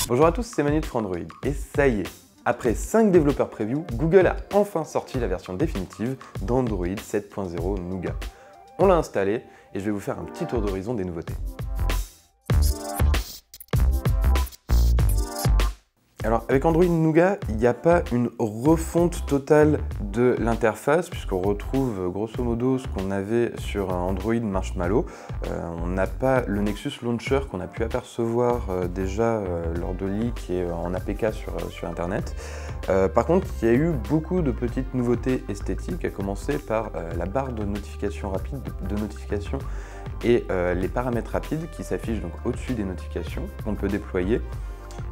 Bonjour à tous, c'est Manu de Frandroid, et ça y est, après 5 développeurs preview, Google a enfin sorti la version définitive d'Android 7.0 Nougat. On l'a installé et je vais vous faire un petit tour d'horizon des nouveautés. Alors avec Android Nougat, il n'y a pas une refonte totale de l'interface puisqu'on retrouve grosso modo ce qu'on avait sur un Android Marshmallow. On n'a pas le Nexus Launcher qu'on a pu apercevoir déjà lors de leaks et en APK sur internet. Par contre, il y a eu beaucoup de petites nouveautés esthétiques, à commencer par la barre de notification rapide, de notification et les paramètres rapides qui s'affichent donc au-dessus des notifications qu'on peut déployer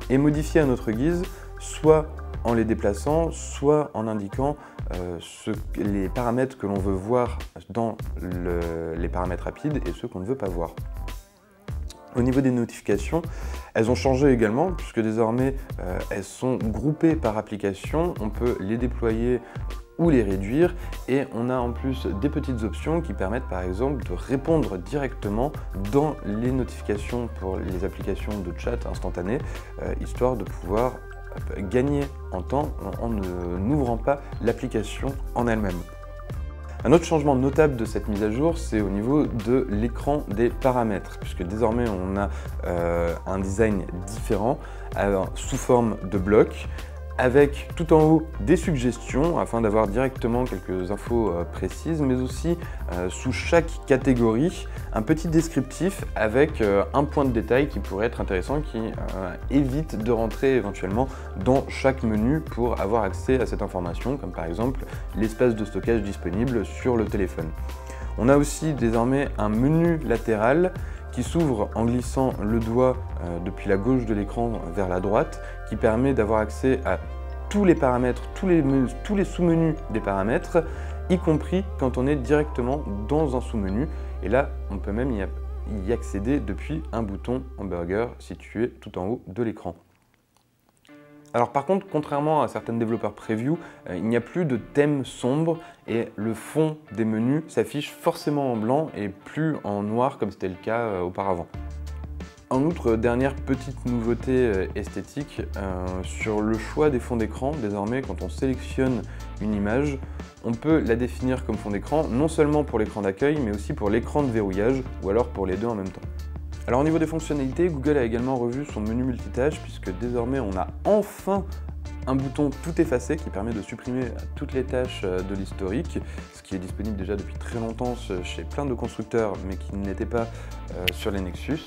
et modifier à notre guise, soit en les déplaçant, soit en indiquant les paramètres que l'on veut voir dans les paramètres rapides et ceux qu'on ne veut pas voir. Au niveau des notifications, elles ont changé également puisque désormais elles sont groupées par application, on peut les déployer ou les réduire et on a en plus des petites options qui permettent par exemple de répondre directement dans les notifications pour les applications de chat instantané, histoire de pouvoir gagner en temps en n'ouvrant pas l'application en elle-même. Un autre changement notable de cette mise à jour, c'est au niveau de l'écran des paramètres, puisque désormais on a un design différent sous forme de bloc, avec tout en haut des suggestions afin d'avoir directement quelques infos précises, mais aussi sous chaque catégorie un petit descriptif avec un point de détail qui pourrait être intéressant, qui évite de rentrer éventuellement dans chaque menu pour avoir accès à cette information, comme par exemple l'espace de stockage disponible sur le téléphone. On a aussi désormais un menu latéral qui s'ouvre en glissant le doigt depuis la gauche de l'écran vers la droite, qui permet d'avoir accès à tous les paramètres, tous les sous-menus des paramètres, y compris quand on est directement dans un sous-menu. Et là, on peut même y accéder depuis un bouton hamburger situé tout en haut de l'écran. Alors par contre, contrairement à certains développeurs preview, il n'y a plus de thème sombre et le fond des menus s'affiche forcément en blanc et plus en noir comme c'était le cas auparavant. En outre, dernière petite nouveauté esthétique, sur le choix des fonds d'écran, désormais quand on sélectionne une image, on peut la définir comme fond d'écran non seulement pour l'écran d'accueil mais aussi pour l'écran de verrouillage ou alors pour les deux en même temps. Alors au niveau des fonctionnalités, Google a également revu son menu multitâche puisque désormais on a enfin un bouton tout effacé qui permet de supprimer toutes les tâches de l'historique, ce qui est disponible déjà depuis très longtemps chez plein de constructeurs mais qui n'était pas sur les Nexus,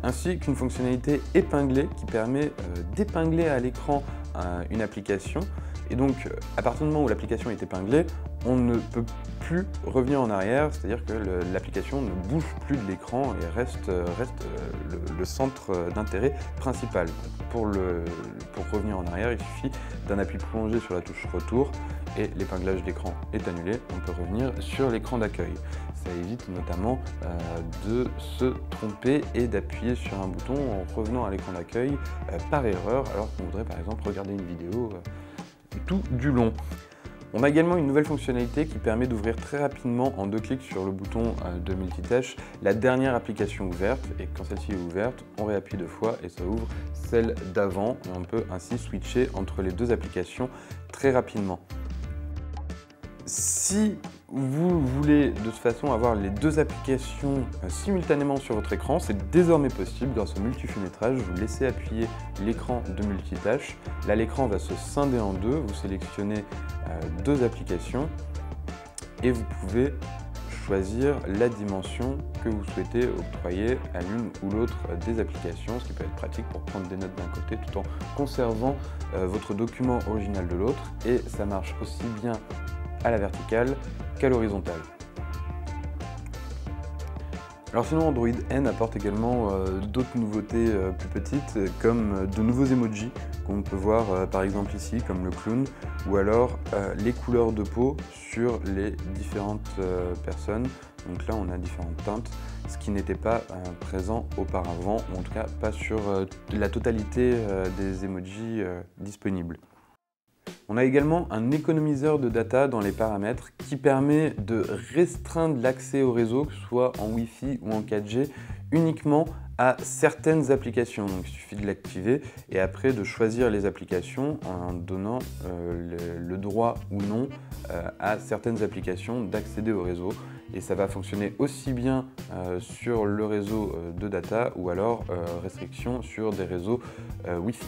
ainsi qu'une fonctionnalité épinglée qui permet d'épingler à l'écran une application. Et donc, à partir du moment où l'application est épinglée, on ne peut plus revenir en arrière, c'est-à-dire que l'application ne bouge plus de l'écran et reste le centre d'intérêt principal. Pour revenir en arrière, il suffit d'un appui prolongé sur la touche retour et l'épinglage d'écran est annulé, on peut revenir sur l'écran d'accueil. Ça évite notamment de se tromper et d'appuyer sur un bouton en revenant à l'écran d'accueil par erreur, alors qu'on voudrait par exemple regarder une vidéo tout du long. On a également une nouvelle fonctionnalité qui permet d'ouvrir très rapidement en 2 clics sur le bouton de multitâche la dernière application ouverte, et quand celle-ci est ouverte, on réappuie 2 fois et ça ouvre celle d'avant et on peut ainsi switcher entre les deux applications très rapidement. Si vous voulez de toute façon avoir les deux applications simultanément sur votre écran, c'est désormais possible grâce au multifenêtrage. Vous laissez appuyer l'écran de multitâche. Là, l'écran va se scinder en deux. Vous sélectionnez deux applications et vous pouvez choisir la dimension que vous souhaitez octroyer à l'une ou l'autre des applications, ce qui peut être pratique pour prendre des notes d'un côté tout en conservant votre document original de l'autre. Et ça marche aussi bien à la verticale qu'à l'horizontale. Alors sinon, Android N apporte également d'autres nouveautés plus petites, comme de nouveaux emojis qu'on peut voir par exemple ici, comme le clown, ou alors les couleurs de peau sur les différentes personnes. Donc là, on a différentes teintes, ce qui n'était pas présent auparavant, ou en tout cas pas sur la totalité des emojis disponibles. On a également un économiseur de data dans les paramètres qui permet de restreindre l'accès au réseau, que ce soit en Wi-Fi ou en 4G, uniquement à certaines applications. Donc il suffit de l'activer et après de choisir les applications en donnant le droit ou non à certaines applications d'accéder au réseau. Et ça va fonctionner aussi bien sur le réseau de data ou alors restriction sur des réseaux Wi-Fi.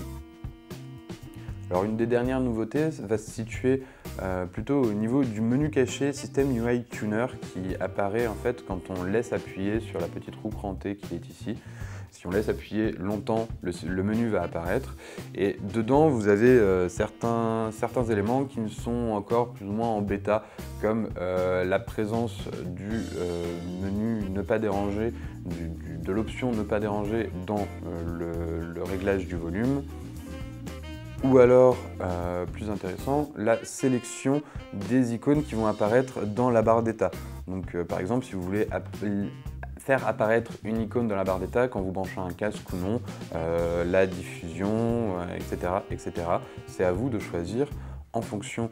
Alors une des dernières nouveautés va se situer plutôt au niveau du menu caché System UI Tuner qui apparaît en fait quand on laisse appuyer sur la petite roue crantée qui est ici. Si on laisse appuyer longtemps, le menu va apparaître et dedans vous avez certains éléments qui sont encore plus ou moins en bêta, comme la présence du menu ne pas déranger, de l'option ne pas déranger dans le réglage du volume. Ou alors, plus intéressant, la sélection des icônes qui vont apparaître dans la barre d'état. Donc par exemple, si vous voulez faire apparaître une icône dans la barre d'état quand vous branchez un casque ou non, la diffusion, etc. C'est à vous de choisir en fonction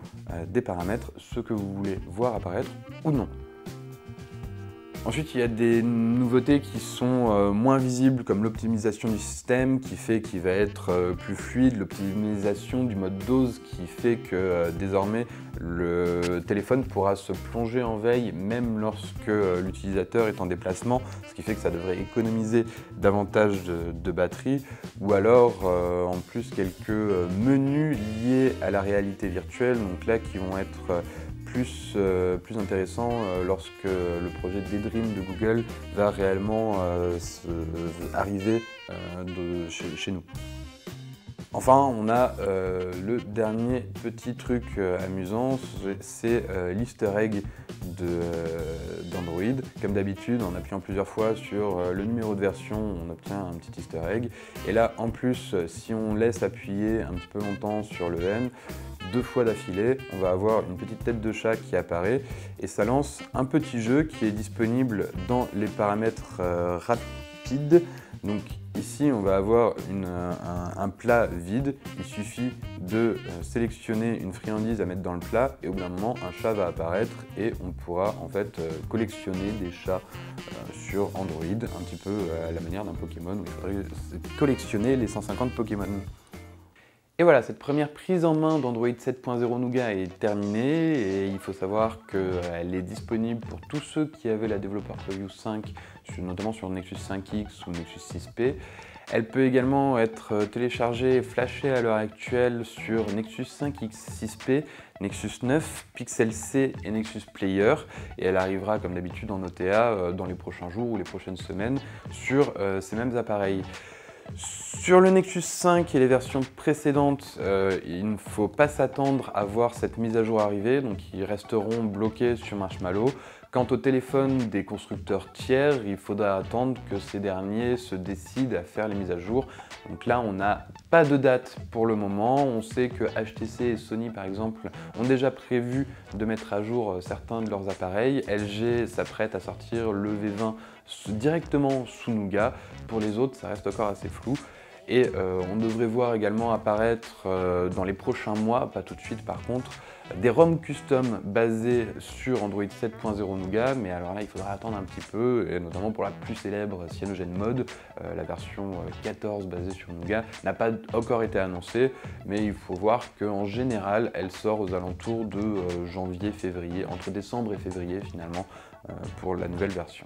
des paramètres ce que vous voulez voir apparaître ou non. Ensuite, il y a des nouveautés qui sont moins visibles, comme l'optimisation du système qui fait qu'il va être plus fluide, l'optimisation du mode dose qui fait que désormais le téléphone pourra se plonger en veille même lorsque l'utilisateur est en déplacement, ce qui fait que ça devrait économiser davantage de batterie, ou alors en plus quelques menus liés à la réalité virtuelle, donc là qui vont être plus intéressant lorsque le projet Daydream de Google va réellement arriver chez nous. Enfin, on a le dernier petit truc amusant, c'est l'easter egg d'Android. Comme d'habitude, en appuyant plusieurs fois sur le numéro de version, on obtient un petit easter egg. Et là, en plus, si on laisse appuyer un petit peu longtemps sur le N, 2 fois d'affilée, on va avoir une petite tête de chat qui apparaît et ça lance un petit jeu qui est disponible dans les paramètres rapides. Donc ici, on va avoir un plat vide. Il suffit de sélectionner une friandise à mettre dans le plat et au bout d'un moment, un chat va apparaître et on pourra en fait collectionner des chats sur Android, un petit peu à la manière d'un Pokémon où il faudrait collectionner les 150 Pokémon. Et voilà, cette première prise en main d'Android 7.0 Nougat est terminée et il faut savoir qu'elle est disponible pour tous ceux qui avaient la Developer Preview 5, notamment sur Nexus 5X ou Nexus 6P. Elle peut également être téléchargée et flashée à l'heure actuelle sur Nexus 5X 6P, Nexus 9, Pixel C et Nexus Player. Et elle arrivera comme d'habitude en OTA dans les prochains jours ou les prochaines semaines sur ces mêmes appareils. Sur le Nexus 5 et les versions précédentes, il ne faut pas s'attendre à voir cette mise à jour arriver, donc ils resteront bloqués sur Marshmallow. Quant au téléphone des constructeurs tiers, il faudra attendre que ces derniers se décident à faire les mises à jour. Donc là, on n'a pas de date pour le moment. On sait que HTC et Sony, par exemple, ont déjà prévu de mettre à jour certains de leurs appareils. LG s'apprête à sortir le V20 directement sous Nougat. Pour les autres, ça reste encore assez flou. Et on devrait voir également apparaître dans les prochains mois, pas tout de suite par contre, des ROM custom basés sur Android 7.0 Nougat, mais alors là il faudra attendre un petit peu, et notamment pour la plus célèbre CyanogenMod, la version 14 basée sur Nougat n'a pas encore été annoncée, mais il faut voir qu'en général elle sort aux alentours de janvier-février, entre décembre et février finalement, pour la nouvelle version.